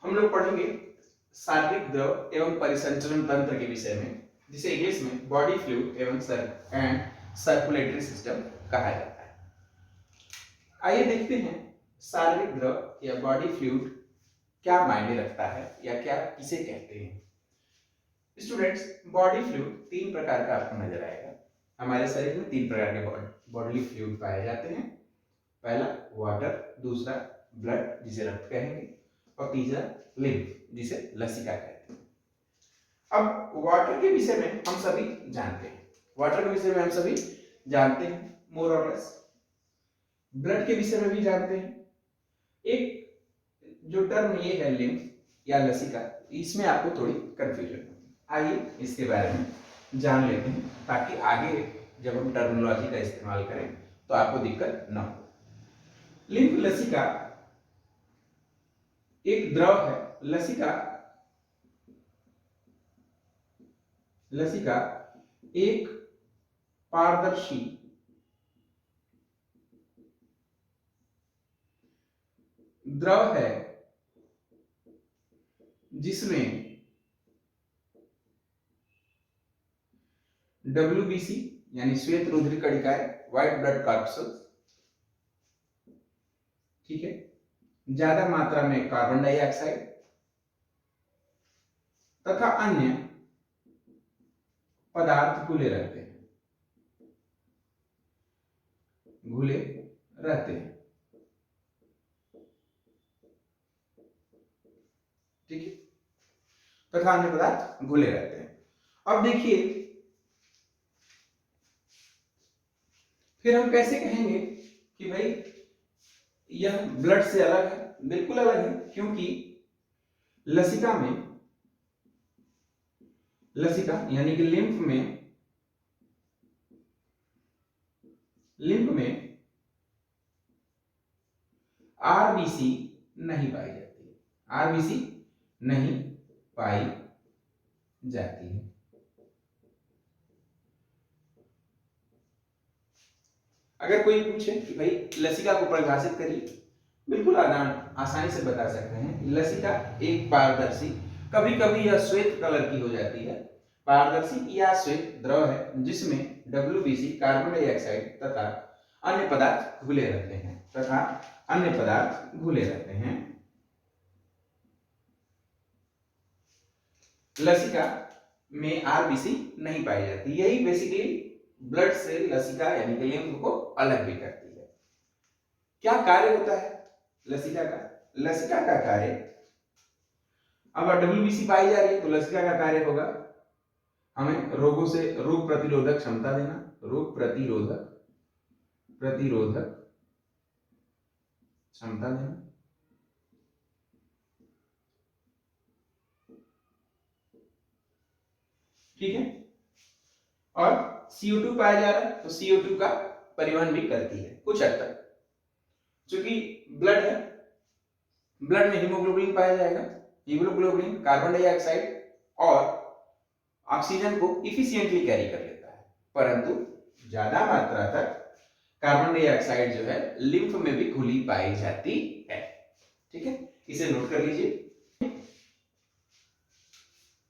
हम लोग पढ़ेंगे शारीरिक द्रव एवं परिसंचरण तंत्र के विषय में, जिसे इंग्लिश में बॉडी फ्लूइड एवं सर्कुलेटरी सिस्टम कहा जाता है। आइए देखते हैं शारीरिक द्रव या बॉडी फ्लूइड क्या मायने रखता है या क्या किसे कहते हैं। स्टूडेंट्स, बॉडी फ्लूइड तीन प्रकार का आपको नजर आएगा। हमारे शरीर में तीन प्रकार के बॉडी फ्लूइड पाए जाते हैं। पहला वाटर, दूसरा ब्लड जिसे रक्त कहेंगे, और तीसरा लिम्फ जिसे लसिका कहते हैं। अब वाटर के विषय में हम सभी जानते हैं, वाटर के विषय में हम सभी जानते हैं मोर और लेस। ब्लड के विषय में भी जानते हैं। एक जो टर्म ये है लिम्फ या लसिका, इसमें आपको थोड़ी कंफ्यूजन होगी। आइए इसके बारे में जान लेते हैं ताकि आगे जब हम टर्मिनोलॉजी का इस्तेमाल करें तो आपको दिक्कत न हो। लिम्फ लसिका एक द्रव है। लसिका एक पारदर्शी द्रव है जिसमें WBC यानी श्वेत रुधिर कणिकाएं, व्हाइट ब्लड कॉर्पस्कल्स, ठीक है, ज्यादा मात्रा में कार्बन डाइऑक्साइड तथा अन्य पदार्थ घुले रहते हैं, ठीक है, तथा अन्य पदार्थ घुले रहते हैं। अब देखिए, फिर हम कैसे कहेंगे कि भाई यह ब्लड से अलग है? बिल्कुल अलग है, क्योंकि लसिका यानी कि लिम्फ में आरबीसी नहीं पाई जाती है, आरबीसी नहीं पाई जाती है। अगर कोई पूछे कि भाई लसिका को परिभाषित करिए, बिल्कुल आसानी से बता सकते हैं। लसिका एक पारदर्शी, कभी कभी यह श्वेत कलर की हो जाती है, पारदर्शी या श्वेत द्रव है जिसमें WBC कार्बन डाइऑक्साइड तथा अन्य पदार्थ घुले रहते हैं। लसिका में आरबीसी नहीं पाई जाती। यही बेसिकली ब्लड से लसिका यानी कि लिम्फ को अलग भी करती है। क्या कार्य होता है लसिका का? लसिका का कार्य, अगर WBC पाई जा रही है तो लसिका का कार्य होगा हमें रोगों से रोग प्रतिरोधक क्षमता देना, रोग प्रतिरोधक क्षमता देना, ठीक है। और CO2 पाया जा रहा है तो CO2 का परिवहन भी करती है कुछ हद तक। चूंकि ब्लड है, ब्लड में हीमोग्लोबिन पाया जाएगा। हीमोग्लोबिन कार्बन डाइऑक्साइड और ऑक्सीजन को इफिशिएंटली कैरी कर लेता है, परंतु ज्यादा मात्रा तक कार्बन डाइऑक्साइड जो है लिम्फ में भी घुली पाई जाती है, ठीक है। इसे नोट कर लीजिए।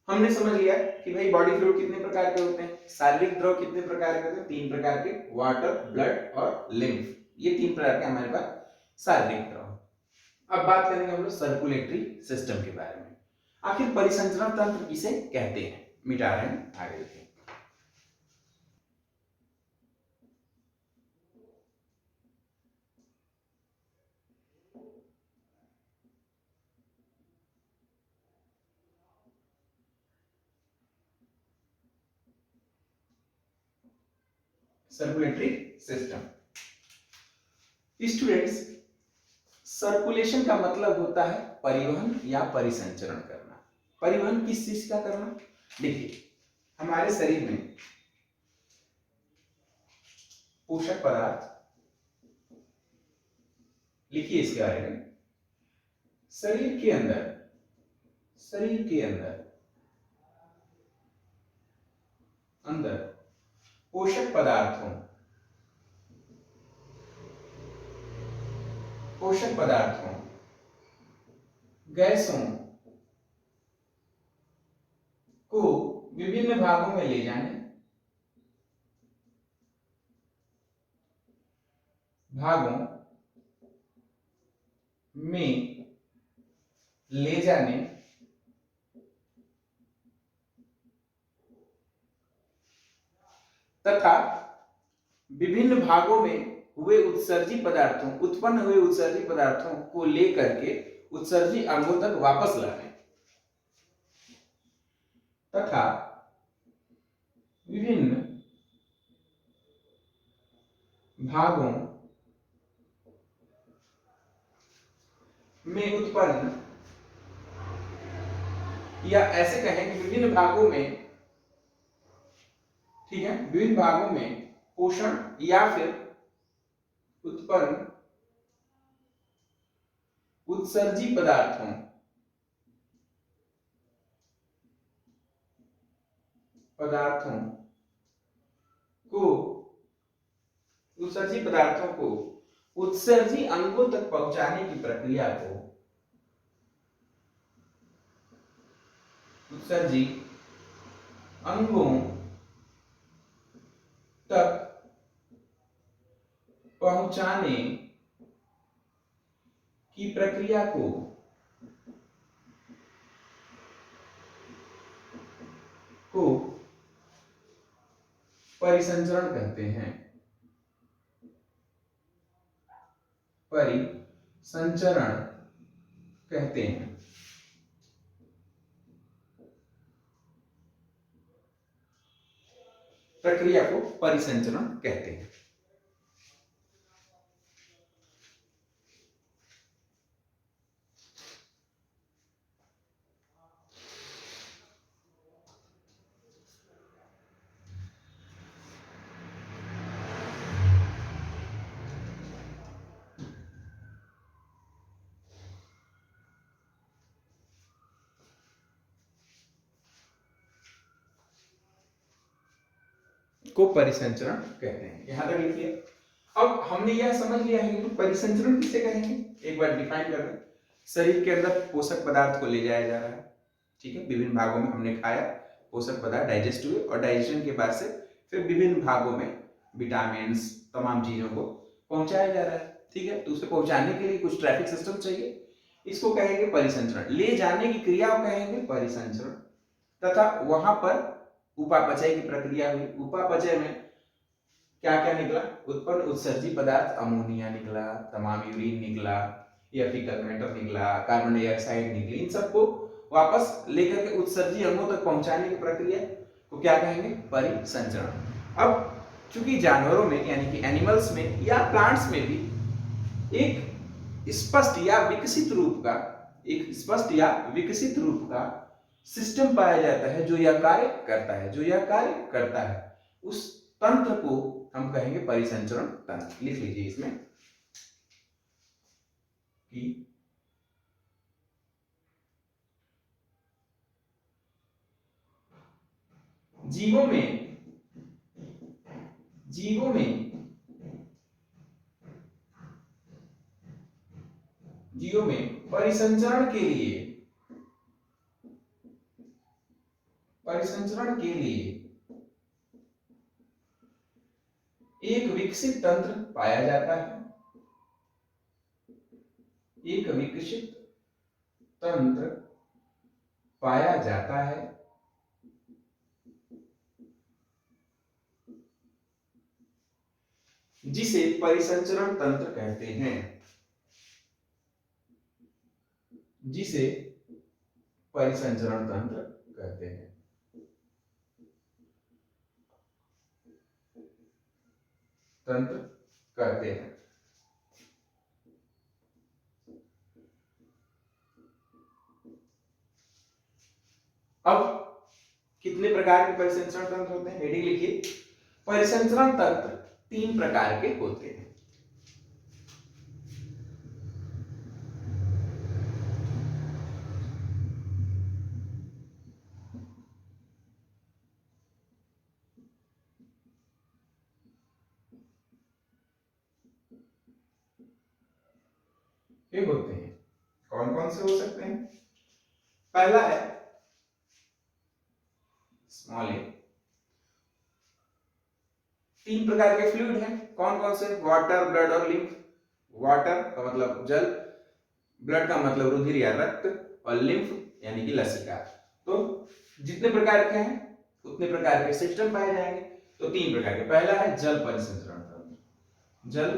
हमने समझ लिया कि भाई बॉडी फ्लूइड कितने प्रकार के होते हैं, शारीरिक द्रव कितने प्रकार के होते हैं, तीन प्रकार के, वाटर, ब्लड और लिम्फ। ये तीन प्रकार के हमारे पास शारीरिक द्रव। अब बात करेंगे हम लोग सर्कुलेटरी सिस्टम के बारे में। आखिर परिसंचरण तंत्र किसे कहते हैं, मिटा रहे हैं, आगे देखें। Circulatory system. स्टूडेंट्स, सर्कुलेशन का मतलब होता है परिवहन या परिसंचरण करना। परिवहन किस चीज का करना? देखिए, हमारे शरीर में पोषक पदार्थ, लिखिए इसके बारे में। शरीर के अंदर पोषक पदार्थों, गैसों को विभिन्न भागों में ले जाने, भागों में ले जाने तथा विभिन्न भागों में हुए उत्सर्जी पदार्थों, उत्पन्न हुए उत्सर्जी पदार्थों को लेकर के उत्सर्जी अंगों तक वापस लाने तथा विभिन्न भागों में उत्पन्न, या ऐसे कहें कि विभिन्न भागों में, ठीक है, विभिन्न भागों में पोषण या फिर उत्पन्न उत्सर्जी पदार्थों को उत्सर्जी पदार्थों को उत्सर्जी अंगों तक पहुंचाने की प्रक्रिया को उत्सर्जी अंगों तक पहुंचाने की प्रक्रिया को परिसंचरण कहते हैं। परिसंचरण कहते हैं। प्रक्रिया को परिसंचरण कहते हैं। को परिसंचरण कहते हैं। यहां तक लिखिए। अब हमने यह समझ लिया है कि परिसंचरण किसे कहेंगे, एक बार डिफाइन कर दें। शरीर के अंदर पोषक पदार्थ को ले जाया जा रहा है, ठीक है, विभिन्न भागों में हमने खाया, पोषक पदार्थ डाइजेस्ट हुए और डाइजेशन के बाद से फिर विभिन्न भागों में विटामिन तमाम चीजों को पहुंचाया जा रहा है, ठीक है। तो उसे पहुंचाने के लिए कुछ ट्रैफिक सिस्टम चाहिए, इसको कहेंगे परिसंचरण। ले जाने की क्रिया को कहेंगे परिसंचरण। तथा वहां पर उपापचय की प्रक्रिया हुई। उपापचय में क्या क्या निकला, उत्पन्न उत्सर्जी पदार्थ अमोनिया निकला, तमाम यूरिन निकला, या फीकल मैटर निकला, कार्बन डाइऑक्साइड निकली। इन सबको वापस लेकर के उत्सर्जी अंगों तक पहुंचाने की प्रक्रिया को क्या कहेंगे, परिसंचरण। अब चूंकि जानवरों में यानी कि एनिमल्स में या प्लांट्स में भी एक स्पष्ट या विकसित रूप का सिस्टम पाया जाता है जो यह कार्य करता है, उस तंत्र को हम कहेंगे परिसंचरण तंत्र। लिख लीजिए इसमें कि जीवों में परिसंचरण के लिए एक विकसित तंत्र पाया जाता है, जिसे परिसंचरण तंत्र कहते हैं, तंत्र कहते हैं। अब कितने प्रकार के परिसंचरण तंत्र होते हैं, हेडिंग लिखिए। परिसंचरण तंत्र 3 प्रकार के होते हैं। ये होते हैं, कौन कौन से हो सकते हैं। पहला है स्मॉल ए। तीन प्रकार के फ्लूइड हैं, कौन कौन से? वाटर, ब्लड और लिम्फ। वाटर का मतलब जल, ब्लड का मतलब रुधिर या रक्त, और लिम्फ यानी कि लसिका। तो जितने प्रकार के हैं उतने प्रकार के सिस्टम पाए जाएंगे। तो तीन प्रकार के, पहला है जल परिसंचरण तंत्र, जल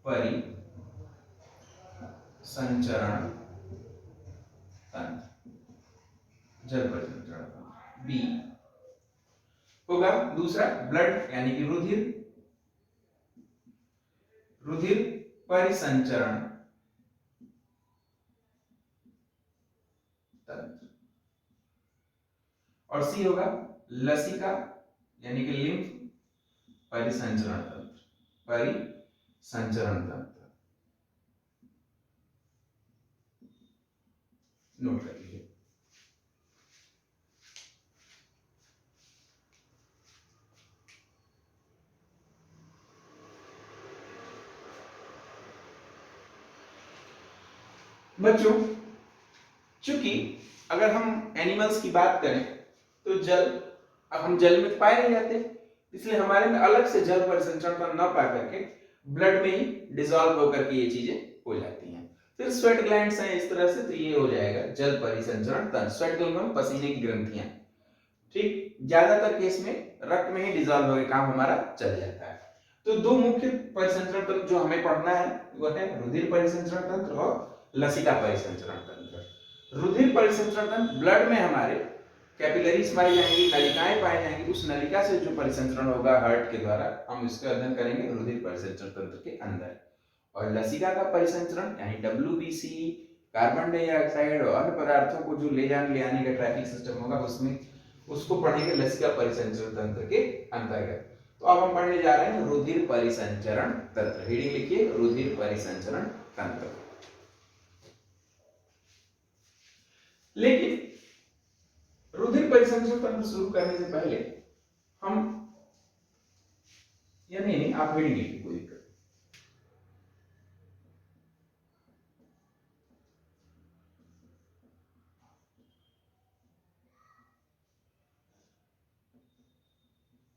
परिसंचरण तंत्र, जल परिसंचरण तंत्र। बी होगा दूसरा ब्लड यानी कि रुधिर, रुधिर परिसंचरण तंत्र। और सी होगा लसिका यानी कि लिम्फ परिसंचरण तंत्र, परिसंचरण तंत्र। नोट कर लीजिए। बच्चों, चूंकि अगर हम एनिमल्स की बात करें तो जल, अब हम जल में पाए नहीं जाते, इसलिए हमारे में अलग से जल परिसंचरण न पा करके ब्लड में ही डिसॉल्व होकर के ये चीजें हो जाती हैं। फिर स्वेट ग्लैंड्स हैं इस तरह से, तो ये हो जाएगा जल परिसंचरण तंत्र। स्वेट ग्लैंड पसीने की ग्रंथियां, ठीक। ज्यादातर केस में रक्त में ही डिसॉल्व होकर काम हमारा चल जाता है। तो दो मुख्य परिसंचरण तंत्र जो हमें पढ़ना है वो है रुधिर परिसंचरण तंत्र और लसिका परिसंचरण तंत्र। रुधिर परिसंचरण तंत्र, ब्लड में हमारे कैपिलरीज पाई जाएंगी, नलिकाएं पाई जाएंगी, उस नलिका से जो परिसंचरण होगा हार्ट के द्वारा, हम इसका अध्ययन करेंगे रुधिर परिसंचरण तंत्र के अंदर। और लसिका का परिसंचरण यानी WBC, कार्बन डाइऑक्साइड और अन्य पदार्थों को जो ले आने का ट्रैफिक सिस्टम होगा, उसमें उसको पढ़ेंगे लसिका परिसंचरण तंत्र के अंतर्गत। तो अब हम पढ़ने जा रहे हैं रुधिर परिसंचरण तंत्र। हेडिंग लिखिए, रुधिर परिसंचरण तंत्र। लेकिन रुधिर परिसंचरण तंत्र शुरू करने से पहले हम, या नहीं आप हेडिंग लिखिए, कोई दिक्कत।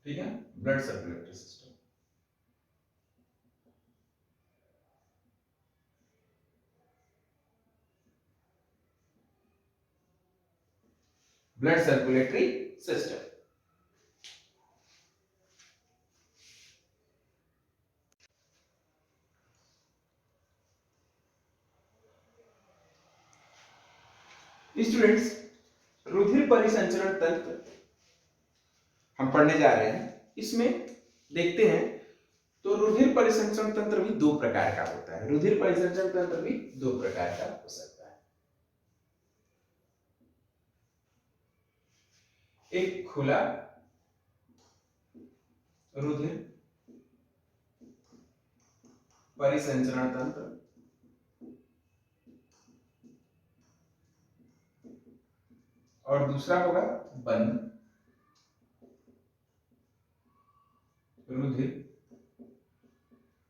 ठीक है, blood circulatory system. Blood circulatory system. Students, रुधिर परिसंचरण तंत्र हम पढ़ने जा रहे हैं। इसमें देखते हैं तो रुधिर परिसंचरण तंत्र भी दो प्रकार का होता है। रुधिर परिसंचरण तंत्र भी दो प्रकार का हो सकता है। एक खुला रुधिर परिसंचरण तंत्र, और दूसरा होगा बंद रुधिर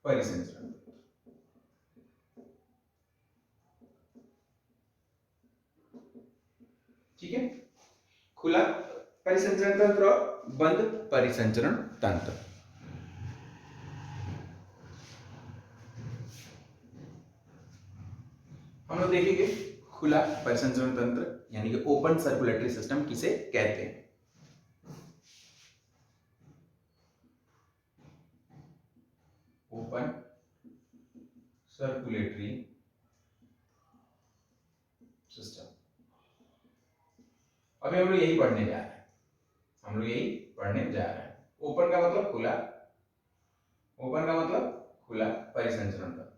परिसंचरण। ठीक है, खुला परिसंचरण तंत्र और बंद परिसंचरण तंत्र। हम लोग देखेंगे खुला परिसंचरण तंत्र यानी कि ओपन सर्कुलेटरी सिस्टम किसे कहते हैं। Open circulatory system. अभी हम लोग यही पढ़ने जा रहे हैं, हम लोग यही पढ़ने जा रहे हैं। ओपन का मतलब खुला, ओपन का मतलब खुला परिसंचरण तंत्र।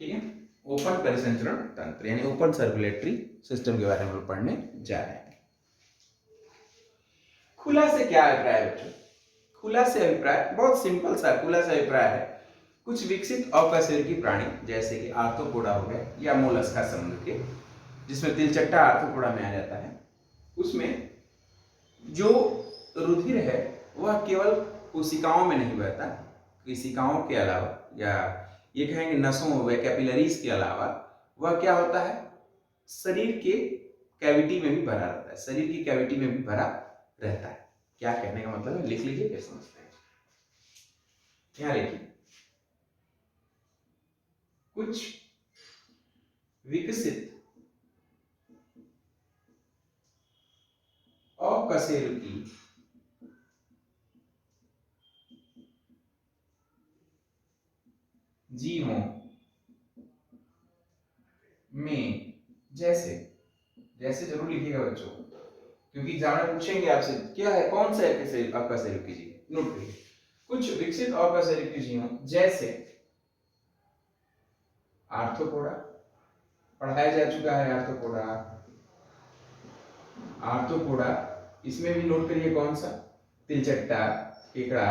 ठीक है, ओपन परिसंचरण तंत्र यानी ओपन सर्कुलेटरी सिस्टम के बारे में हम लोग पढ़ने जा रहे हैं। खुला से क्या अभिप्राय है बच्चों? खुला से अभिप्राय बहुत सिंपल सा, खुला से अभिप्राय है कुछ विकसित अकशेरुकी प्राणी जैसे कि आर्थ्रोपोडा हो गए या मोलस्का समुद्र के, जिसमें तिलचट्टा आर्थ्रोपोडा में आ जाता है, उसमें जो रुधिर है वह केवल कोशिकाओं में नहीं बहता, कोशिकाओं के अलावा या ये कहेंगे नसों व कैपिलरीज के अलावा वह क्या होता है, शरीर के कैविटी में भी भरा रहता है, शरीर की कैविटी में भी भरा रहता है। क्या कहने का मतलब है, लिख लीजिए, क्या समझते हैं। यहाँ लिखिए, कुछ विकसित अकशेरुकी जीवों में, जैसे, जैसे जरूर लिखिएगा बच्चों, क्योंकि एग्जाम में पूछेंगे आपसे क्या है, कौन सा अकशेरुकी जीव, नोट करिए। कुछ विकसित अकशेरुकी जीवों जैसे आर्थ्रोपोडा, पढ़ाया जा चुका है आर्थ्रोपोडा, आर्थ्रोपोडा, इसमें भी नोट करिए कौन सा, तिलचट्टा, केकड़ा,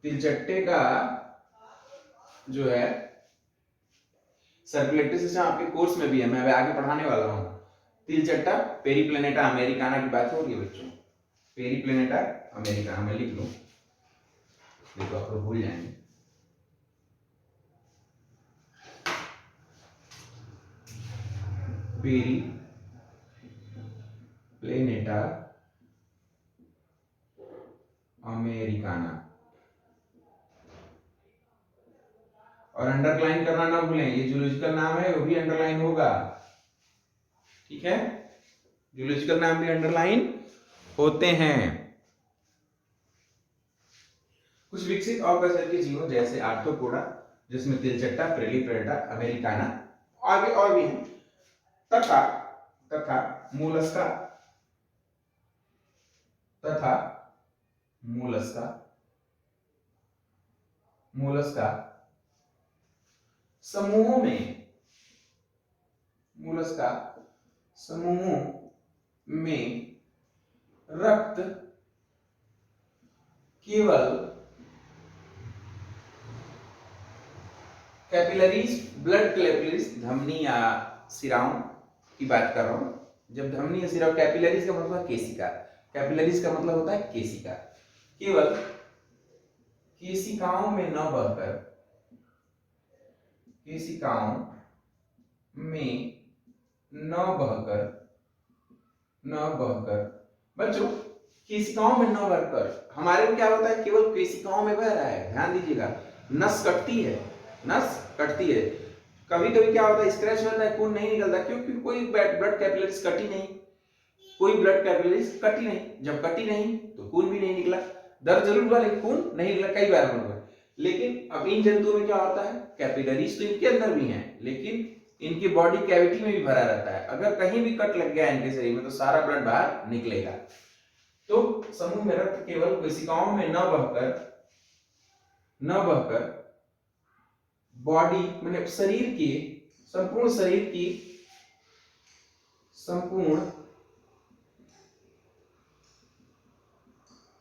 तिलचट्टे का जो है सर्कुलेटरी सिस्टम आपके कोर्स में भी है, मैं आगे पढ़ाने वाला हूं। तिलचट्टा पेरिप्लेनेटा अमेरिकाना की बात हो रही है बच्चों, पेरिप्लेनेटा अमेरिकाना, मैं लिख लूं, देखो आप लोग भूल जाएंगे। पेरिप्लेनेटा अमेरिकाना, और अंडरलाइन करना ना भूलें, ये जूलॉजिकल नाम है, वो भी अंडरलाइन होगा, ठीक है, जूलॉजिकल नाम भी अंडरलाइन होते हैं। कुछ विकसित अकशेरुकी जीवों जैसे आर्थ्रोपोडा, जिसमें तिलचट्टा, पेरिप्लेनेटा अमेरिकाना, आगे और भी हैं, तथा तथा मोलस्का, तथा मोलस्का, मोलस्का समूहों में, मोलस्का समूहों में रक्त केवल कैपिलरीज, ब्लड कैपिलरीज, धमनी या सिराओं की बात कर रहा हूं। जब धमनी या सिराओं, कैपिलरीज का मतलब केशिका, कैपिलरीज का मतलब होता है केशिका, केवल केशिकाओं में न बहकर, केशिकाओं में न बहकर, न बहकर, बच्चों केशिकाओं में न बहकर, हमारे में क्या होता है, केवल केशिकाओं में बह रहा है, ध्यान दीजिएगा, नस कटती है, नस कटती है, कभी कभी क्या होता है, स्क्रैच होता है, खून नहीं निकलता, क्योंकि कोई ब्लड कैपिलरीज कटी नहीं, कोई ब्लड कैपिलरीज कटी नहीं, जब कटी नहीं तो खून भी नहीं निकला, दर्द जरूर हुआ लेकिन खून नहीं निकला, कई बार हुआ। लेकिन अब इन जंतुओं में क्या होता है, कैपिलरीज तो इनके अंदर भी हैं, लेकिन इनकी बॉडी कैविटी में भी भरा रहता है, अगर कहीं भी कट लग गया इनके शरीर में तो सारा ब्लड बाहर निकलेगा। तो समूह में रक्त केवल कोशिकाओं में न बहकर बॉडी मतलब शरीर की, संपूर्ण शरीर की, संपूर्ण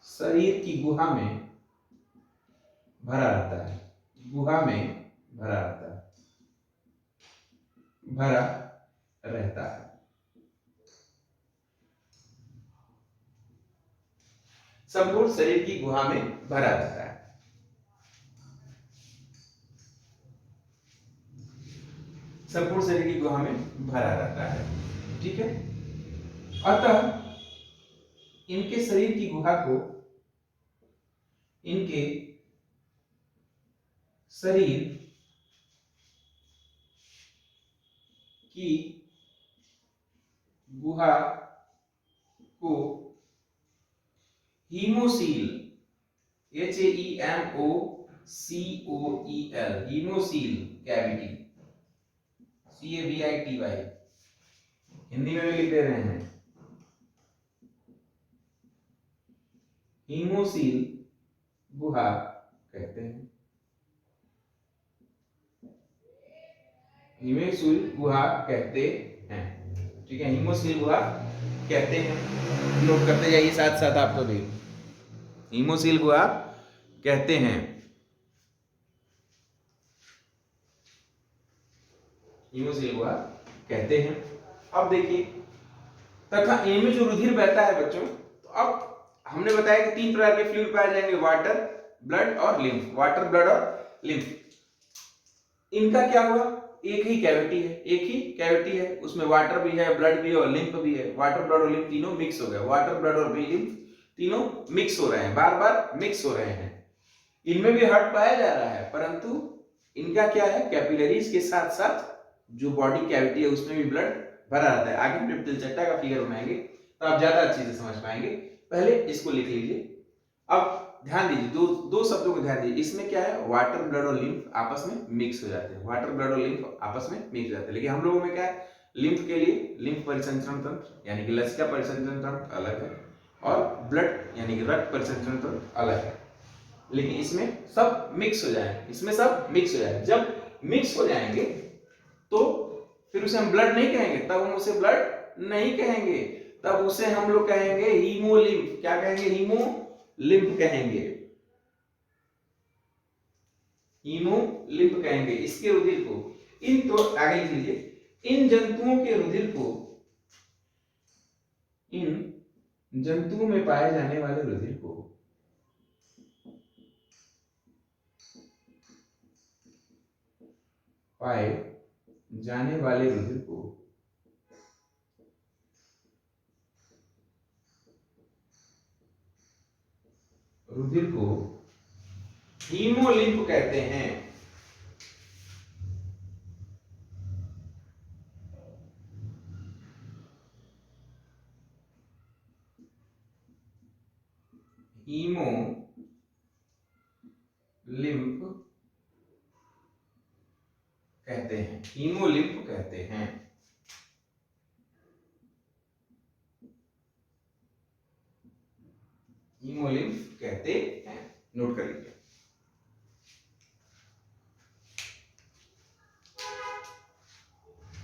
शरीर की गुहा में भरा रहता है, गुहा में भरा रहता है, भरा रहता है। संपूर्ण शरीर की गुहा में भरा रहता है। संपूर्ण शरीर की गुहा में भरा रहता है, ठीक है। अतः इनके शरीर की गुहा को, इनके शरीर की गुहा को haemocoel, HAEMOCOEL, haemocoel cavity, CAVITY, Hindi में भी लिख दे रहे हैं, हीमोसील गुहा कहते हैं, हीमोसील गुहा कहते हैं, ठीक है, हीमोसील गुहा कहते हैं, नोट करते जाइए साथ साथ आप तो भी, हीमोसील गुहा कहते हैं, हीमोसील गुहा कहते हैं। अब देखिए, तथा इनमें जो रुधिर बहता है बच्चों, तो अब हमने बताया कि 3 प्रकार के फ्लूइड पाए जाएंगे, वाटर, ब्लड और लिम्फ, वाटर, ब्लड और लिम्फ। इनका क्या हुआ, एक ही कैविटी है, एक ही कैविटी है, उसमें वाटर भी है, ब्लड भी है और लिम्फ भी है। वाटर, ब्लड और लिम्फ तीनों मिक्स हो गए, वाटर, ब्लड और लिम्फ तीनों मिक्स हो रहे हैं, बार बार मिक्स हो रहे हैं। इनमें भी हार्ट पाया जा रहा है, परंतु इनका क्या है, कैपिलरीज के साथ साथ जो बॉडी कैविटी है उसमें भी ब्लड भरा रहता है। आगे हम जब तिलचट्टा का फिगर बनाएंगे तो आप ज्यादा अच्छे से समझ पाएंगे। पहले इसको लिख लीजिए। अब ध्यान दीजिए, दो शब्दों को ध्यान दीजिए। इसमें क्या है, वाटर, ब्लड और लिम्फ आपस में मिक्स हो जाते हैं, वाटर, ब्लड और लिम्फ आपस में मिक्स हो जाते हैं। लेकिन हम लोगों में क्या है, लिम्फ के लिए लिम्फ परिसंचरण तंत्र यानी कि लसिका परिसंचरण तंत्र अलग है और ब्लड यानी कि रक्त परिसंचरण तंत्र अलग है। लेकिन इसमें सब मिक्स हो जाए, इसमें सब मिक्स हो जाए। जब मिक्स हो जाएंगे तो फिर उसे हम ब्लड नहीं कहेंगे, तब हम उसे ब्लड नहीं कहेंगे, तब उसे हम लोग कहेंगे हीमोलिम्फ। क्या कहेंगे, हीमोलिम्फ कहेंगे, हीमोलिम्फ कहेंगे इसके रुधिर को। इन तो आगे लिख लीजिए, इन जंतुओं के रुधिर को, इन जंतुओं में पाए जाने वाले रुधिर को पाए जाने वाले रुधिर को हीमोलिम्फ कहते हैं। हीमोलिम्फ कहते हैं, हीमोलिम्फ कहते हैं। हीमोलिम्फ कहते हैं, नोट कर लीजिए।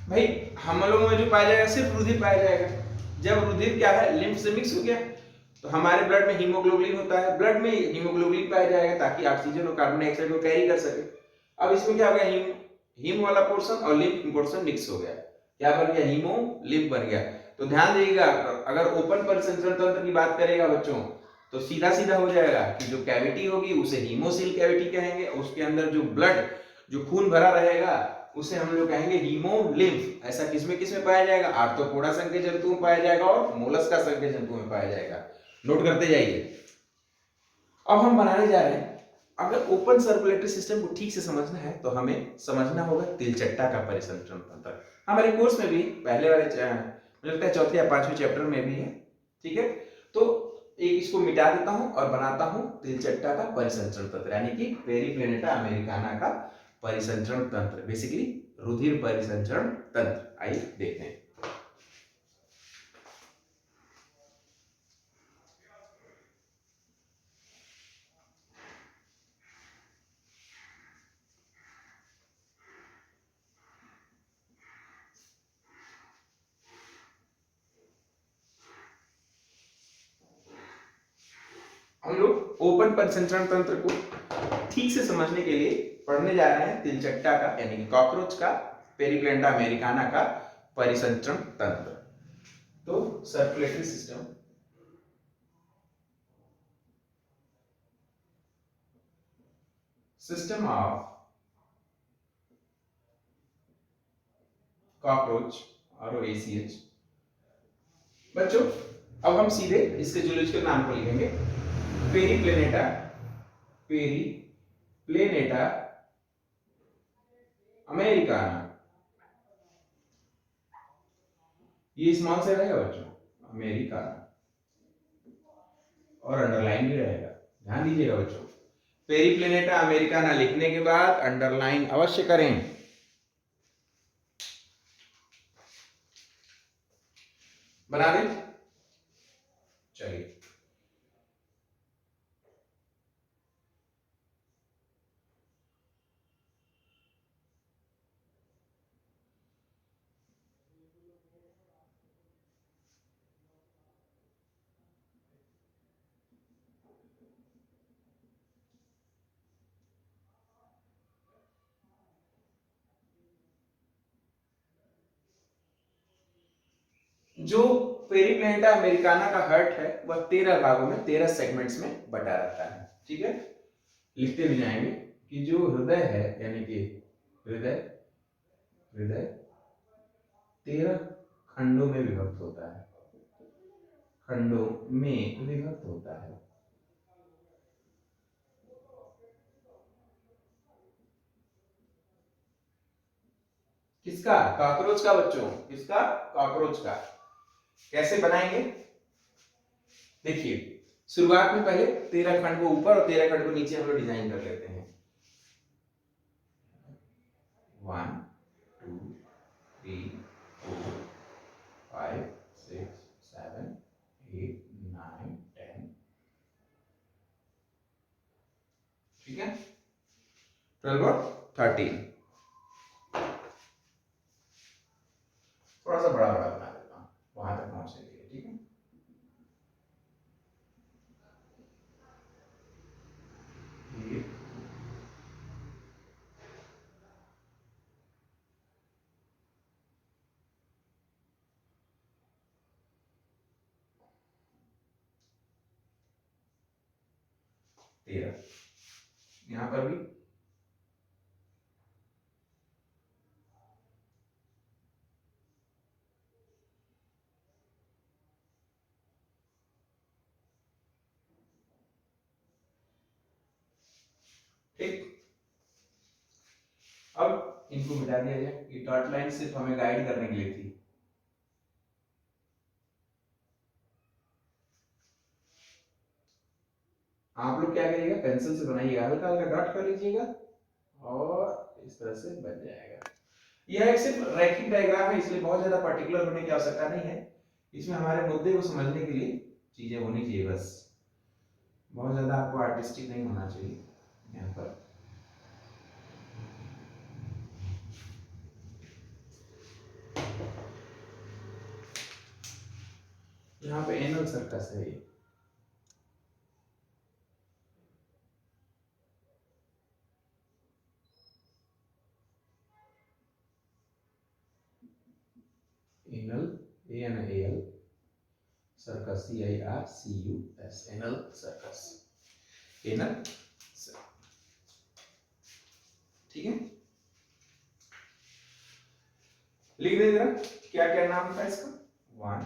भाई हम लोगों में जो पाया जाएगा सिर्फ रुधिर पाया जाएगा। जब रुधिर क्या है, लिम्फ से मिक्स हो गया तो हमारे ब्लड में हीमोग्लोबिन होता है, ब्लड में हीमोग्लोबिन पाया जाएगा ताकि ऑक्सीजन और कार्बन डाइऑक्साइड को कैरी कर सके। अब इसमें क्या हो गया, हीम वाला पोर्शन और लिम्फ पोर्शन मिक्स हो गया, क्या बन गया, हीमोलिम्फ बन गया। तो ध्यान दीजिएगा, अगर ओपन परिसंचरण तंत्र की बात करेगा बच्चों तो सीधा सीधा हो जाएगा कि जो कैविटी होगी उसे हीमोसिल कैविटी कहेंगे, उसके अंदर जो ब्लड, जो खून भरा रहेगा उसे हम लोग कहेंगे हीमोलिम्फ। ऐसा किसमें किसमें पाया जाएगा, आर्थ्रोपोडा संघ के जंतुओं में पाया जाएगा और मोलस्का संघ के जंतुओं में पाया जाएगा। नोट करते जाइए। अब हम बनाने जा रहे हैं, अगर ओपन सर्कुलेटरी सिस्टम को ठीक से समझना है तो हमें समझना होगा तिलचट्टा का परिसंचरण तंत्र। हमारे कोर्स में भी पहले वाले मुझे लगता है चौथे या पांचवें चैप्टर में भी है, ठीक है। तो एक इसको मिटा देता हूं और बनाता हूं तिलचट्टा का परिसंचरण तंत्र यानी कि पेरिप्लेनेटा अमेरिकाना का परिसंचरण तंत्र, बेसिकली रुधिर परिसंचरण तंत्र। आइए देखते हैं। हम लोग ओपन परिसंचरण तंत्र को ठीक से समझने के लिए पढ़ने जा रहे हैं तिलचट्टा का यानी कि कॉकरोच का, पेरिप्लेनेटा अमेरिकाना का परिसंचरण तंत्र। तो circulatory system, system of cockroach ROACH। बच्चों अब हम सीधे इसके जूलॉजिकल नाम को लिखेंगे, पेरिप्लेनेटा, पेरिप्लेनेटा अमेरिकाना। ये स्मॉल से रहेगा बच्चों, अमेरिकाना, और अंडरलाइन भी रहेगा। ध्यान दीजिएगा बच्चों, पेरिप्लेनेटा अमेरिकाना लिखने के बाद अंडरलाइन अवश्य करें। बना दें, चलिए। जो पेरिप्लेनेटा अमेरिकाना का हार्ट है वह 13 भागों में, 13 सेगमेंट्स में बटा रहता है, ठीक है। लिखते भी जाएंगे कि जो हृदय है यानी कि हृदय हृदय 13 खंडों में विभक्त होता है, खंडों में विभक्त होता है। किसका? कॉकरोच का बच्चों, किसका? कॉकरोच का। कैसे बनाएंगे? देखिए, शुरुआत में पहले 13 खंड को ऊपर और 13 खंड को नीचे हम लोग डिजाइन कर लेते हैं। 1 2 3 4 5 6 7 8 9 10, ठीक है, 12 और 13। थोड़ा सा बड़ा बड़ा बना देता हूँ वहां तक पहुंचने के लिए, ठीक है। ये 13, यहाँ पर भी ठीक। अब इनको मिटा दिया जाए, ये डॉट लाइन सिर्फ हमें गाइड करने के लिए थी। आप लोग क्या करिएगा, पेंसिल से बनाइएगा, हल्का हल्का डॉट कर लीजिएगा और इस तरह से बन जाएगा। यह एक सिर्फ रैखिक डायग्राम है, इसलिए बहुत ज्यादा पर्टिकुलर होने की आवश्यकता नहीं है। इसमें हमारे मुद्दे को समझने के लिए चीजें होनी चाहिए बस, बहुत ज्यादा आपको आर्टिस्टिक नहीं होना चाहिए यहाँ पर। यहाँ पे एनल सर्कस है ये, anal, ANAL circus, CIRCUS, anal circus, anal, ठीक है। लिख दे जरा, क्या क्या नाम था इसका? 1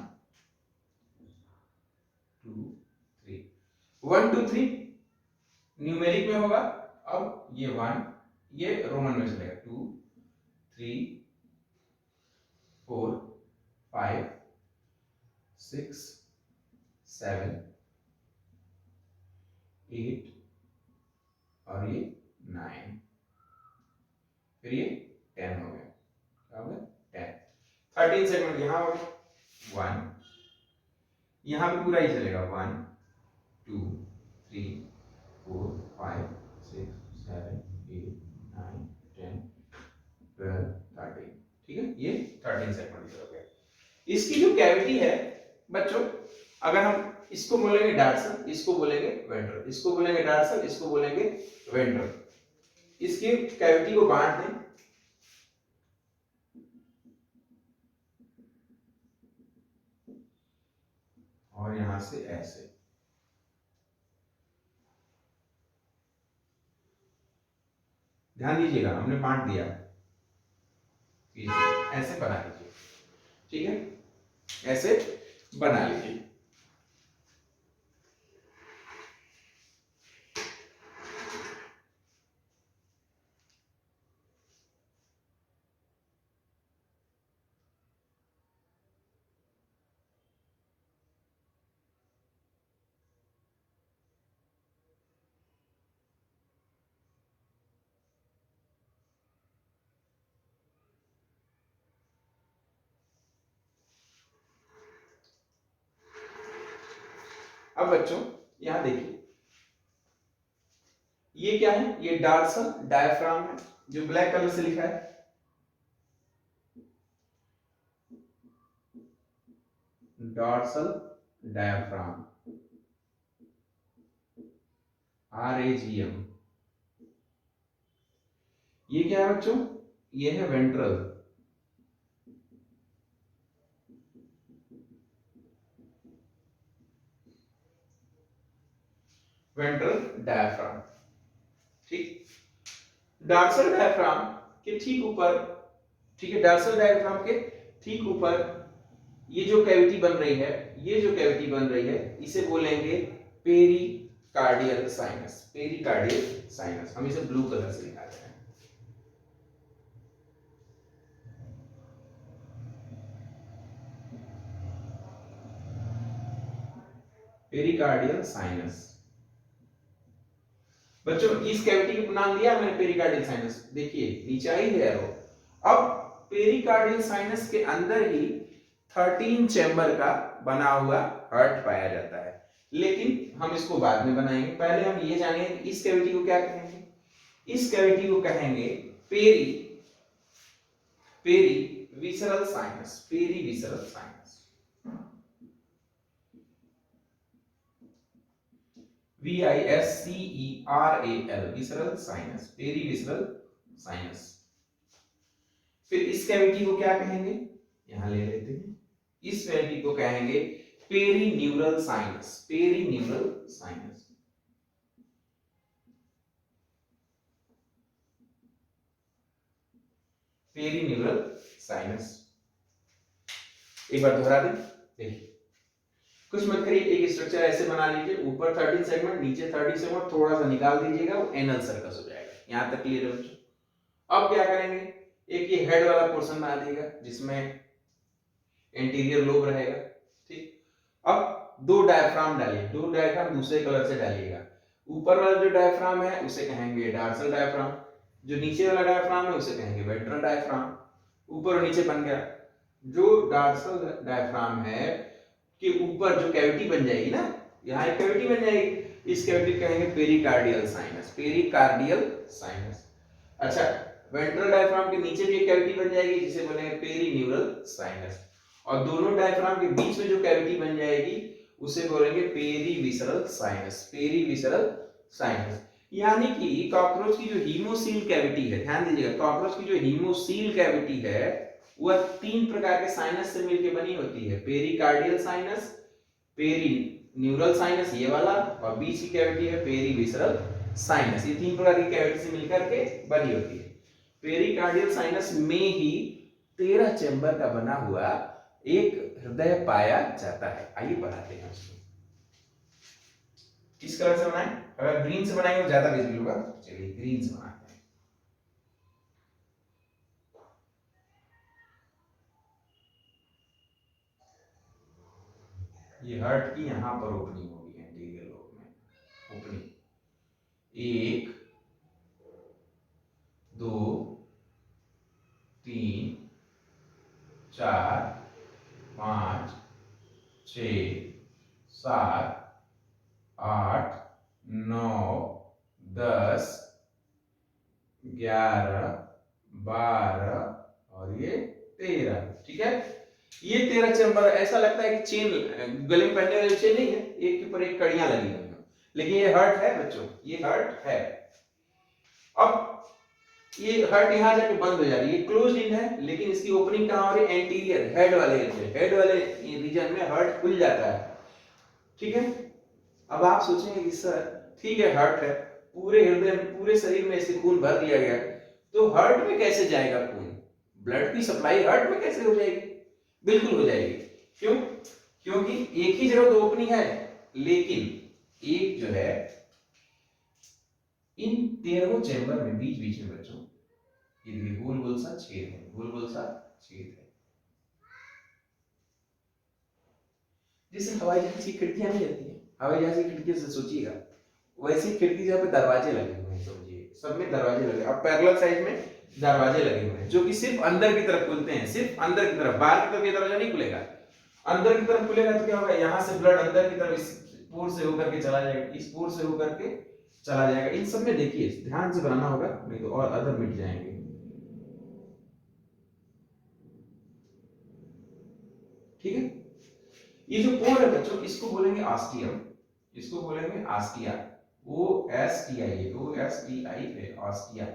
2 3, 1 2 3 न्यूमेरिक में होगा। अब ये 1 ये रोमन में चलेगा, 2 3 4 5 6 7 8 और ये 9, फिर ये 10 हो गया, क्या हो गया? 10। 13 सेगमेंट यहाँ हो गया, 1 यहाँ पे पूरा ही चलेगा, 1 2 3 4 5 6 7 8 9 10 12 13, ठीक है, ये 13 सेगमेंट हो गया। इसकी जो कैविटी है बच्चों, अगर हम इसको बोलेंगे डार्सल, इसको बोलेंगे वेंट्रल, इसको बोलेंगे डार्सल, इसको बोलेंगे वेंट्रल। इसकी कैविटी को बांट दें, और यहां से ऐसे, ध्यान दीजिएगा हमने बांट दिया, ऐसे बना लीजिए, ठीक है, ऐसे बना लीजिए। अब बच्चों यहां देखिए, ये क्या है? ये डार्सल डायफ्राम है, जो ब्लैक कलर से लिखा है, डॉर्सल डायफ्राम, RAGM। ये क्या है बच्चों? ये है वेंट्रल, वेंट्रल डायफ्राम, ठीक। डॉर्सल डायफ्राम के ठीक ऊपर ठीक है, डॉर्सल डायफ्राम के ठीक ऊपर ये जो कैविटी बन रही है, ये जो कैविटी बन रही है, इसे बोलेंगे पेरिकार्डियल साइनस। पेरिकार्डियल साइनस, हम इसे ब्लू कलर से लिखा रहे हैं। Pericardial sinus. बच्चों इस कैविटी को नाम दिया मैंने पेरिकार्डियल साइनस। देखिए नीचे आई है एरो। अब पेरिकार्डियल साइनस के अंदर ही 13 चैम्बर का बना हुआ हार्ट पाया जाता है, लेकिन हम इसको बाद में बनाएंगे। पहले हम ये जानेंगे कि इस कैविटी को क्या कहेंगे। इस कैविटी को कहेंगे perivisceral sinus. Perivisceral sinus, VISCERAL, visceral sinus, perivisceral sinus. फिर इस कैविटी को क्या कहेंगे, यहां ले लेते हैं। इस कैविटी को कहेंगे perineural sinus. Perineural sinus, perineural sinus. एक बार दोहरा दें, देखिए कुछ मत करिए, एक स्ट्रक्चर ऐसे बना लीजिए, ऊपर 13 सेगमेंट, नीचे 30 सेगमेंट, थोड़ा सा निकाल दीजिएगा, वो एनल सर्कस हो जाएगा। यहां तक क्लियर है बच्चों। अब क्या करेंगे, एक ये हेड वाला पोर्शन बना देगा जिसमें एंटीरियर लोब रहेगा। ठीक, अब दो डायफ्राम डालिए, दो डायफ्राम दूसरे कलर से डालिएगा। ऊपर वाला जो डायफ्राम है उसे कहेंगे डॉर्सल डायफ्राम, जो नीचे वाला डायफ्राम है उसे कहेंगे वेंट्रल डायफ्राम। ऊपर और नीचे बन गया। जो डॉर्सल डायफ्राम है के ऊपर जो कैविटी बन जाएगी ना, यहाँ एक कैविटी बन जाएगी, इस कैविटी को कहेंगे पेरिकार्डियल साइनस। Pericardial sinus. अच्छा, वेंट्रल डायफ्राम के नीचे भी एक कैविटी बन जाएगी जिसे बोलेंगे पेरीन्यूरल साइनस, और दोनों डायफ्राम के बीच में जो कैविटी बन जाएगी उसे बोलेंगे पेरीविसरल साइनस। Perivisceral sinus. यानी कि कॉकरोच की जो हीमोसील कैविटी है, ध्यान दीजिएगा, कॉकरोच की जो हीमोसील कैविटी है वह 3 प्रकार के साइनस से मिलकर बनी होती है। पेरिकार्डियल साइनस, पेरीन्यूरल साइनस ये वाला, और बीच की कैविटी है पेरीविसरल साइनस। ये 3 प्रकार की कैविटी से मिलकर के बनी होती है। पेरिकार्डियल साइनस में ही 13 चैम्बर का बना हुआ एक हृदय पाया जाता है। आइए बढ़ाते हैं उसको। किस कलर से बनाएं? अगर ग्रीन से बनाएंगे तो ज्यादा विजिबल होगा, चलिए ग्रीन से बनाते हैं। ये हार्ट की यहां पर ओपनिंग होगी, एंटीरियर लोब में ओपनिंग। 1 2 3 4 5 6 7 8 9 10 11 12 और ये 13। ठीक है, ये 13 चैम्बर ऐसा लगता है कि चेन, गले में पहनने वाली चेन नहीं है, एक के ऊपर एक कड़ियां लगी हुई हैं, लेकिन ये हार्ट है बच्चों, ये हार्ट है। अब ये हार्ट यहां जाके बंद हो जा रही है, ये क्लोज्ड इन है, लेकिन इसकी ओपनिंग कहां हो रही है? एंटीरियर, हेड वाले रीजन में हार्ट खुल जाता है। ठीक है, अब आप सोचेंगे कि सर ठीक है हार्ट है, पूरे हृदय में, पूरे शरीर में इसे खून भर दिया गया, तो हार्ट में कैसे जाएगा खून? ब्लड की सप्लाई हार्ट में कैसे हो जाएगी? बिल्कुल हो जाएगी। क्यों? क्योंकि एक ही जगह तो ओपनिंग है, लेकिन एक जो है इन 13 चैम्बर में बीच में बच्चों ये गोल गोल सा छेद है, गोल गोल सा छेद है। जैसे हवाई जहाज की खिड़कियां नहीं रहती है, हवाई जहाज की खिड़की से सोचिएगा, वैसी खिड़की जहाँ पे दरवाजे लगे हुए हैं, समझिए सब में दरवाजे लगे, अब पैरेलल साइड में दरवाजे लगे हुए हैं जो कि सिर्फ अंदर की तरफ खुलते हैं, सिर्फ अंदर की तरफ, बाहर की तरफ ये दरवाजा नहीं खुलेगा। अंदर की तरफ खुलेगा तो क्या होगा, यहाँ से ब्लड अंदर की तरफ इस पोर से होकर के चला जाएगा, इस पोर से होकर के चला जाएगा। इन सब में देखिए ध्यान से बनाना होगा, नहीं तो और अदर मिट जाएंगे। ठीक है, ये जो पोर है बच्चों इसको बोलेंगे ऑस्टियम, इसको बोलेंगे ऑस्टिया, OSTI, OSTI है ऑस्टिया,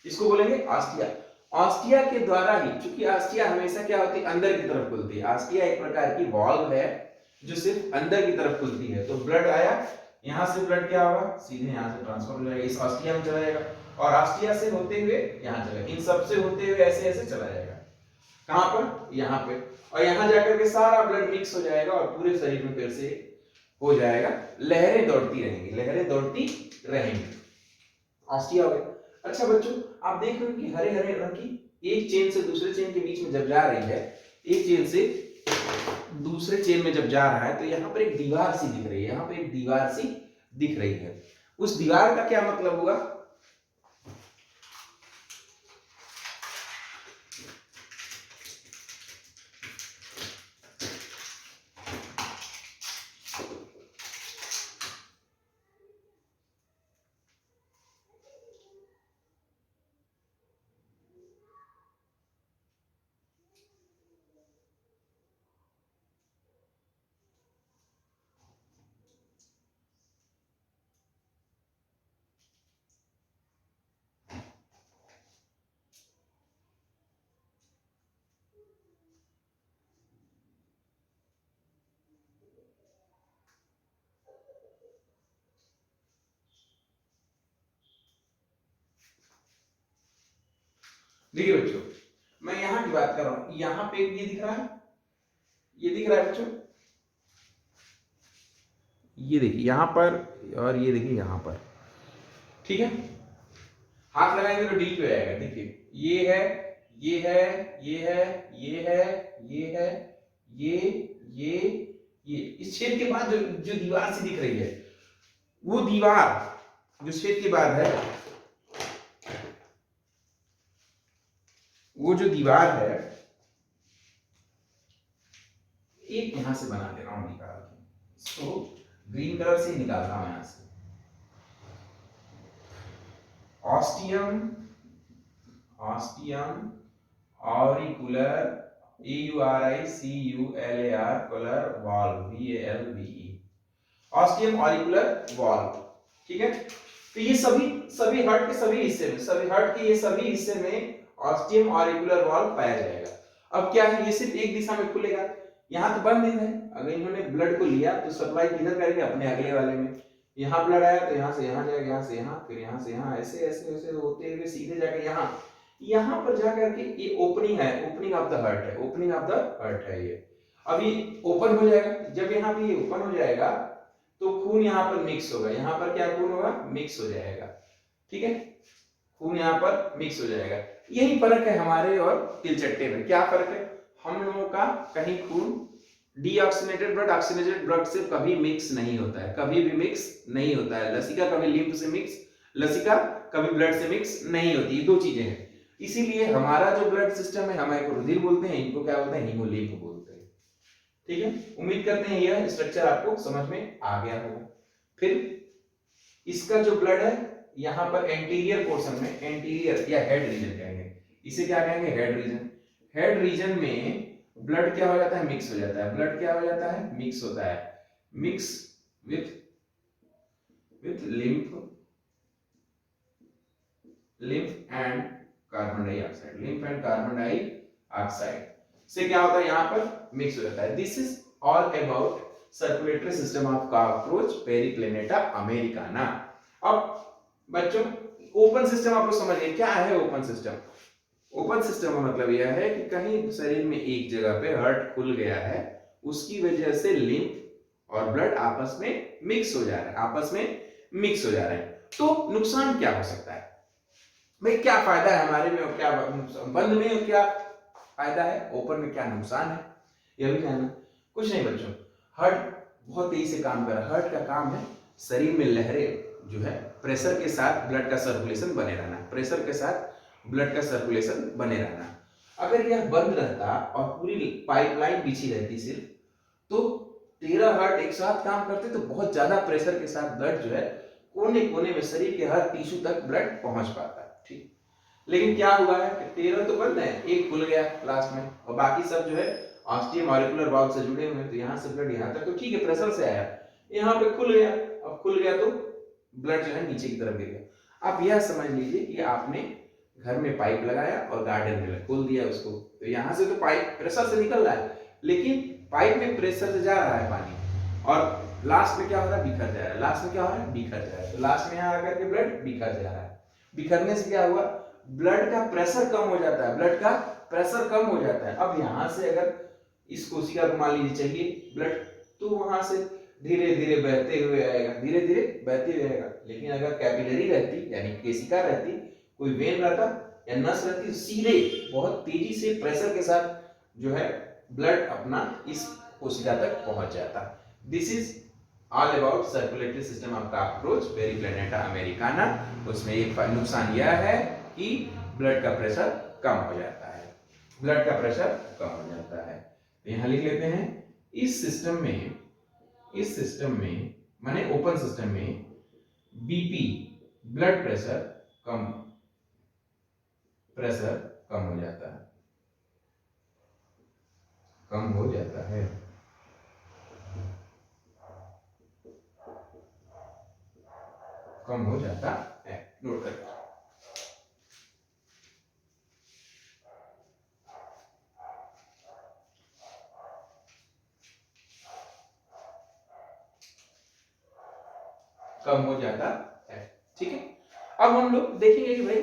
इसको बोलेंगे ऑस्टिया। ऑस्टिया के द्वारा ही, चूंकि ऑस्टिया हमेशा क्या होती है, अंदर की तरफ खुलती है। ऑस्टिया एक प्रकार की वॉल्व है जो सिर्फ अंदर की तरफ खुलती है, तो ब्लड आया, यहां से ब्लड क्या होगा, सीधे यहां से ट्रांसफर हो जाएगा, इस ऑस्टिया में चला जाएगा, और ऑस्टिया से होते हुए यहाँ चला, इन सब से होते हुए ऐसे ऐसे चला जाएगा, कहां पर, यहाँ पे, और यहाँ जाकर के सारा ब्लड मिक्स हो जाएगा और पूरे शरीर में फिर से हो जाएगा, लहरें दौड़ती रहेंगी, लहरें दौड़ती रहेंगी, ऑस्टिया हो गया। अच्छा बच्चों, आप देख रहे हो कि हरे हरे रंग की एक चेन से दूसरे चेन के बीच में जब जा रही है, एक चेन से दूसरे चेन में जब जा रहा है, तो यहाँ पर एक दीवार सी दिख रही है, यहाँ पे एक दीवार सी दिख रही है। उस दीवार का क्या मतलब हुआ? देखिए बच्चों, मैं यहां की बात कर रहा हूं, यहां पे ये दिख रहा है, ये दिख रहा है बच्चों, ये देखिए यहां पर, और ये देखिए यहां पर, ठीक है। हाथ लगाएंगे तो डी पे आएगा, देखिए ये है, ये है, ये है, ये है, ये है, ये इस छेद के बाद जो जो दीवार सी दिख रही है, वो दीवार जो छेद के बाद है, वो जो दीवार है, एक यहां से बना दे रहा हूं निकाल के, इसको ग्रीन कलर से निकालता हूं यहां से, ostium, ostium auricular, EURICULAR colour valve, VALVE, ostium auricular valve, ठीक है। तो ये सभी हार्ट के सभी हिस्से में, सभी हार्ट के ये सभी हिस्से में ऑस्टियम ऑरिकुलर वॉल्व पाया जाएगा। अब क्या है, ये सिर्फ एक दिशा में खुलेगा, यहाँ तो बंद है, अगर इन्होंने ब्लड को लिया तो सप्लाई किधर करेंगे, अपने अगले वाले में, यहाँ ब्लड आया तो यहाँ से यहाँ जाएगा, यहाँ से यहाँ, फिर यहाँ से यहाँ, ऐसे ऐसे ऐसे होते हुए सीधे जाकर यहाँ, यहाँ पर जाकर के ये ओपनिंग है, ओपनिंग ऑफ द हार्ट है, ओपनिंग ऑफ द हार्ट है ये। अब ये ओपन हो जाएगा, जब यहाँ पे ये ओपन हो जाएगा तो खून यहाँ पर मिक्स होगा, यहाँ पर क्या खून होगा, मिक्स हो जाएगा, ठीक है, खून यहाँ पर मिक्स हो जाएगा। यही फर्क है हमारे और तिलचट्टे में। क्या फर्क है, हम लोगों का कहीं खून डीऑक्सीजनेटेड ब्लड ऑक्सीजनेटेड ब्लड से कभी मिक्स नहीं होता है, कभी भी मिक्स नहीं होता है। लसिका कभी लिम्फ से मिक्स, लसिका कभी ब्लड से मिक्स नहीं होती, ये दो चीजें हैं। इसीलिए हमारा जो ब्लड सिस्टम है, हमारे को रुधिर बोलते हैं, इनको क्या बोलते हैं, हीमोलिम्फ बोलते हैं, ठीक है। उम्मीद करते हैं यह स्ट्रक्चर आपको समझ में आ गया होगा। फिर इसका जो ब्लड है, यहाँ पर एंटीरियर पोर्शन में, एंटीरियर या हेड रीजन कहेंगे, इसे क्या कहेंगे, हेड रीजन। हेड रीजन में ब्लड क्या हो जाता है, मिक्स हो जाता है, ब्लड क्या हो जाता है, मिक्स होता है, mix with lymph, lymph and carbon dioxide, lymph and carbon dioxide से क्या होता है, यहाँ पर मिक्स हो जाता है। This is all about circulatory system of cockroach Periplaneta americana. अब बच्चों ओपन सिस्टम आप लोग समझिए, क्या है ओपन सिस्टम। ओपन सिस्टम का मतलब यह है कि कहीं शरीर में एक जगह पे हार्ट खुल गया है, उसकी वजह से लिम्फ और ब्लड आपस में मिक्स हो जा रहा है, आपस में मिक्स हो जा रहे हैं। तो नुकसान क्या हो सकता है भाई, क्या फायदा है हमारे में और क्या बंद में और क्या फायदा है, ओपन में क्या नुकसान है, यह भी कहना। कुछ नहीं बच्चों, हार्ट बहुत तेजी से काम कर रहा है। हार्ट का काम है शरीर में लहरें जो है प्रेशर के साथ ब्लड का सर्कुलेशन बने रहना, प्रेशर के साथ ब्लड का सर्कुलेशन बने रहना। अगर यह बंद रहता और पूरी पाइपलाइन बिछी रहती सिर्फ, तो 13 हार्ट एक साथ काम करते तो बहुत ज्यादा प्रेशर के साथ ब्लड जो है कोने कोने में शरीर के हर टिश्यू तक ब्लड पहुंच पाता है, ठीक। लेकिन क्या हुआ है कि 13 तो बंद है, एक खुल गया लास्ट में, और बाकी सब जो है ऑस्टियम ऑरिकुलर वाल्व से जुड़े हुए हैं, तो यहाँ से ब्लड यहाँ तक तो ठीक है, प्रेशर से आया, यहाँ पे खुल गया। अब खुल गया तो ब्लड जो है नीचे की तरफ गिर गया। आप यह समझ लीजिए कि आपने घर में पाइप लगाया और गार्डन में खोल दिया उसको, तो यहाँ से तो पाइप प्रेशर से निकल रहा है, लेकिन पाइप में प्रेशर से जा रहा है पानी, और लास्ट में क्या हो रहा है, बिखर जा रहा है। लास्ट में क्या हो रहा है, बिखर जा रहा है। तो लास्ट में यहाँ आकर के ब्लड बिखर जा रहा है। बिखरने से क्या हुआ, ब्लड का प्रेशर कम हो जाता है, ब्लड का प्रेशर कम हो जाता है। अब यहां से अगर इस कोशिका को मान लीजिए चाहिए ब्लड, तो वहां से धीरे धीरे बहते हुए आएगा, धीरे धीरे बहते हुए आएगा। लेकिन अगर कैपिलरी रहती यानी केशिका रहती, कोई वेन रहता या नस रहती, सीधे बहुत तेजी से प्रेशर के साथ जो है ब्लड अपना इस कोशिका तक पहुंच जाता। This is all about circulatory system of cockroach Periplaneta Americana. उसमें एक नुकसान यह है कि ब्लड का प्रेशर कम हो जाता है, ब्लड का प्रेशर कम हो जाता है। तो यहां लिख लेते हैं, इस सिस्टम में माने ओपन सिस्टम में बीपी ब्लड प्रेशर कम हो जाता है, कम हो जाता है। कम हो जाता है, नोट करें। कम हो जाता है, ठीक है। अब हम लोग देखेंगे कि भाई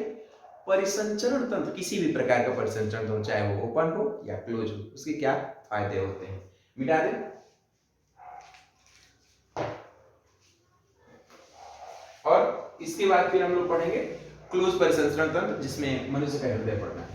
परिसंचरण तंत्र, किसी भी प्रकार का परिसंचरण तंत्र, चाहे वो ओपन हो या क्लोज हो, उसके क्या फायदे होते हैं। मिटा दें। और इसके बाद फिर हम लोग पढ़ेंगे क्लोज परिसंचरण तंत्र, जिसमें मनुष्य का हृदय पढ़ना है।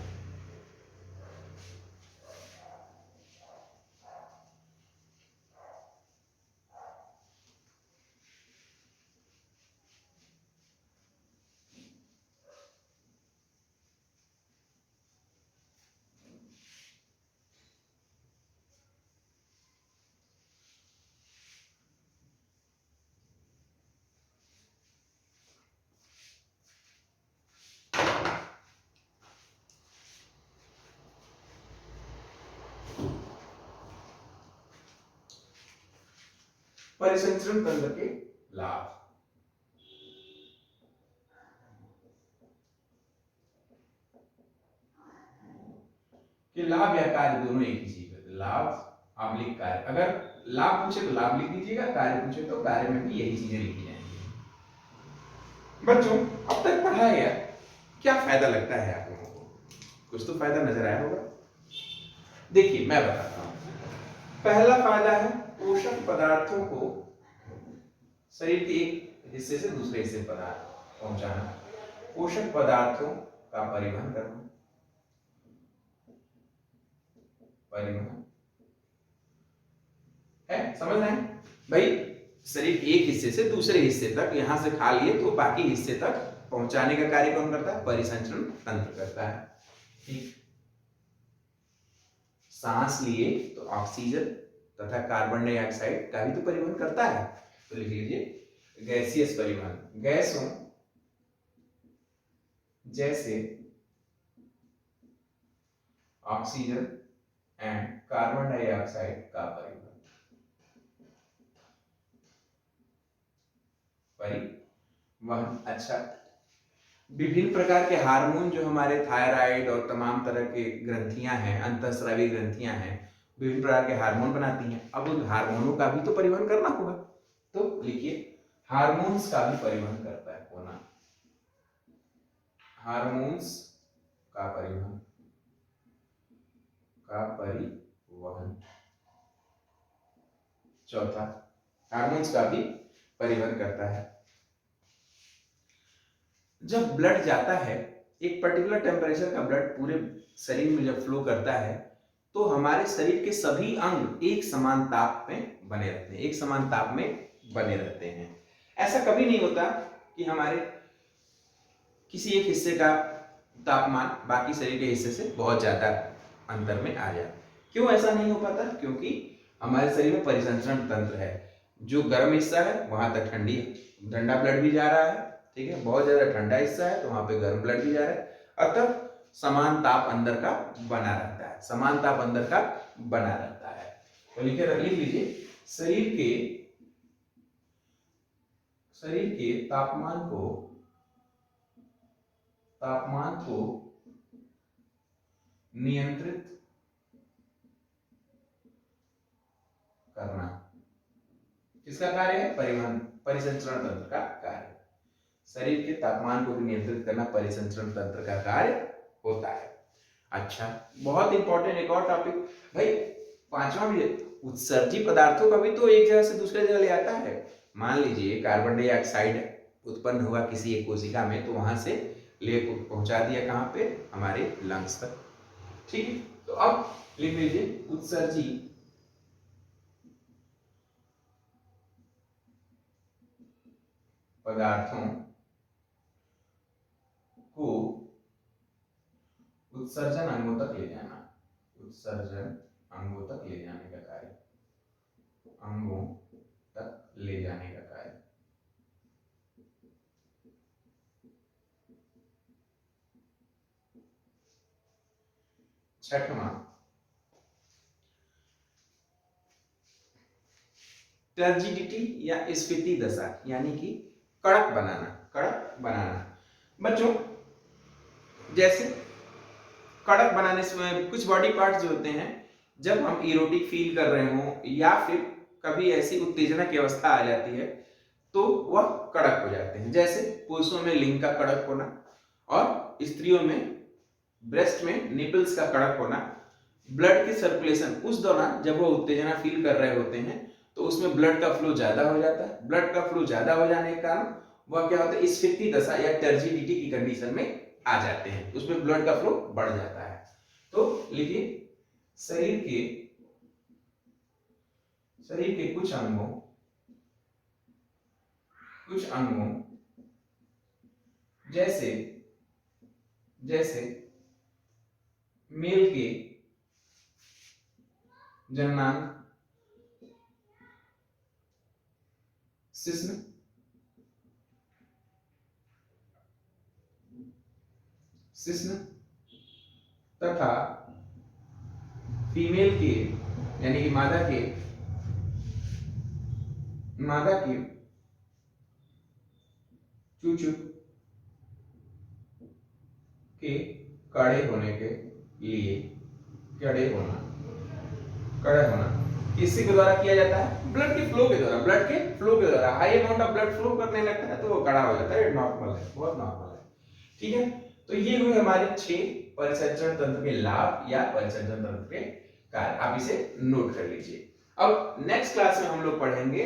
परिसंचरण तंत्र के लाभ। कि लाभ या कार्य दोनों एक ही चीज है। लाभ आबलिक कार्य, अगर लाभ पूछे तो लाभ लिख दीजिएगा, कार्य पूछे तो कार्य में भी यही चीजें लिखी जाएंगी। बच्चों अब तक पढ़ा गया, क्या फायदा लगता है आप लोगों को? कुछ तो फायदा नजर आया होगा। देखिए मैं बताता हूं। पहला फायदा है पोषक पदार्थों को शरीर के एक हिस्से से दूसरे हिस्से पदार्थ पहुंचाना, पोषक पदार्थों का परिवहन करना, परिवहन है, समझ रहे हैं भाई। शरीर एक हिस्से से दूसरे हिस्से तक, यहां से खा लिए तो बाकी हिस्से तक पहुंचाने का कार्य कौन करता है? परिसंचरण तंत्र करता है। ठीक, सांस लिए तो ऑक्सीजन तथा कार्बन डाइऑक्साइड का भी तो परिवहन करता है। तो लिख लीजिए गैसियस परिवहन, गैसों जैसे ऑक्सीजन एंड कार्बन डाइऑक्साइड का परिवहन। अच्छा, विभिन्न प्रकार के हार्मोन जो हमारे थायराइड और तमाम तरह के ग्रंथियां हैं, अंतःस्रावी ग्रंथियां हैं, विभिन्न प्रकार के हार्मोन बनाती हैं। अब उन हार्मोनों का भी तो परिवहन करना होगा, तो लिखिए हार्मोन्स का भी परिवहन करता है होना, हार्मोन्स का परिवहन चौथा, हार्मोन्स का भी परिवहन करता है। जब ब्लड जाता है, एक पर्टिकुलर टेम्परेचर का ब्लड पूरे शरीर में जब फ्लो करता है, तो हमारे शरीर के सभी अंग एक समान ताप में बने रहते हैं, एक समान ताप में बने रहते हैं। ऐसा कभी नहीं होता कि हमारे किसी एक हिस्से का तापमान बाकी शरीर के हिस्से से बहुत ज्यादा अंतर में आ जाए। क्यों ऐसा नहीं हो पाता? क्योंकि हमारे शरीर में परिसंचरण तंत्र है। जो गर्म हिस्सा है वहां तक ठंडा ब्लड भी जा रहा है, ठीक है। बहुत ज्यादा ठंडा हिस्सा है तो वहां पे गर्म ब्लड भी जा रहा है, अतः समान ताप अंदर का बना रहता है, समान ताप अंदर का बना रहता है। तो लिख लीजिए शरीर के तापमान को नियंत्रित करना किसका कार्य है? परिवहन, परिसंचरण तंत्र का कार्य। शरीर के तापमान को भी नियंत्रित करना परिसंचरण तंत्र का कार्य होता है। अच्छा, बहुत इंपॉर्टेंट एक और टॉपिक भाई, पांचवा भी, उत्सर्जी पदार्थों का भी तो एक जगह से दूसरे जगह ले आता है। मान लीजिए कार्बन डाइऑक्साइड उत्पन्न हुआ किसी एक कोशिका में, तो वहां से ले पहुंचा दिया कहाँ पे, हमारे लंग्स तक। ठीक है, तो अब लिख लीजिए उत्सर्जी पदार्थों को उत्सर्जन अंगों तक ले जाना, उत्सर्जन अंगों तक ले जाने का कार्य, अंगों तक ले जाने का कार्य। छठवां, टर्जिडिटी या स्फीति दशा, यानी कि कड़क बनाना, कड़क बनाना। बच्चों जैसे कड़क बनाने से कुछ बॉडी पार्ट्स जो होते हैं, जब हम इरोटिक फील कर रहे हो या फिर कभी ऐसी उत्तेजना की अवस्था आ जाती है तो वह कड़क हो जाते हैं। जैसे पुरुषों में लिंग का कड़क होना और स्त्रियों में ब्रेस्ट में निपल्स का कड़क होना। ब्लड की सर्कुलेशन उस दौरान जब वो उत्तेजना फील कर रहे होते हैं तो उसमें ब्लड का फ्लो ज्यादा हो जाता है। ब्लड का फ्लो ज्यादा हो जाने के कारण वह क्या होता है, स्फीति दशा या टर्जिडिटी की कंडीशन में आ जाते हैं, उसमें ब्लड का फ्लो बढ़ जाता है। तो लिखिए शरीर के कुछ अंगों जैसे मेल के जननांग, शिश्न तथा फीमेल के यानी कि मादा के चूचू के कड़े होने के लिए, कड़े होना किसके द्वारा किया जाता है, ब्लड के फ्लो के द्वारा। High amount of blood flow करने लगता है तो वो कड़ा हो जाता है, नॉर्मल है, बहुत नॉर्मल है। ठीक है, तो ये हुए हमारे 6 परिसंचरण तंत्र के लाभ या परिसंचरण तंत्र के कार्य, आप इसे नोट कर लीजिए। अब नेक्स्ट क्लास में हम लोग पढ़ेंगे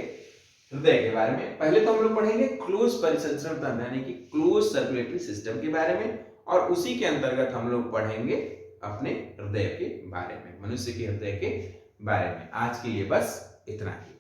हृदय के बारे में। पहले तो हम लोग पढ़ेंगे क्लोज परिसंचरण तंत्र यानी कि क्लोज सर्कुलेटरी सिस्टम के बारे में, और उसी के अंतर्गत हम लोग पढ़ेंगे अपने हृदय के बारे में, मनुष्य के हृदय के बारे में। आज के लिए बस इतना ही।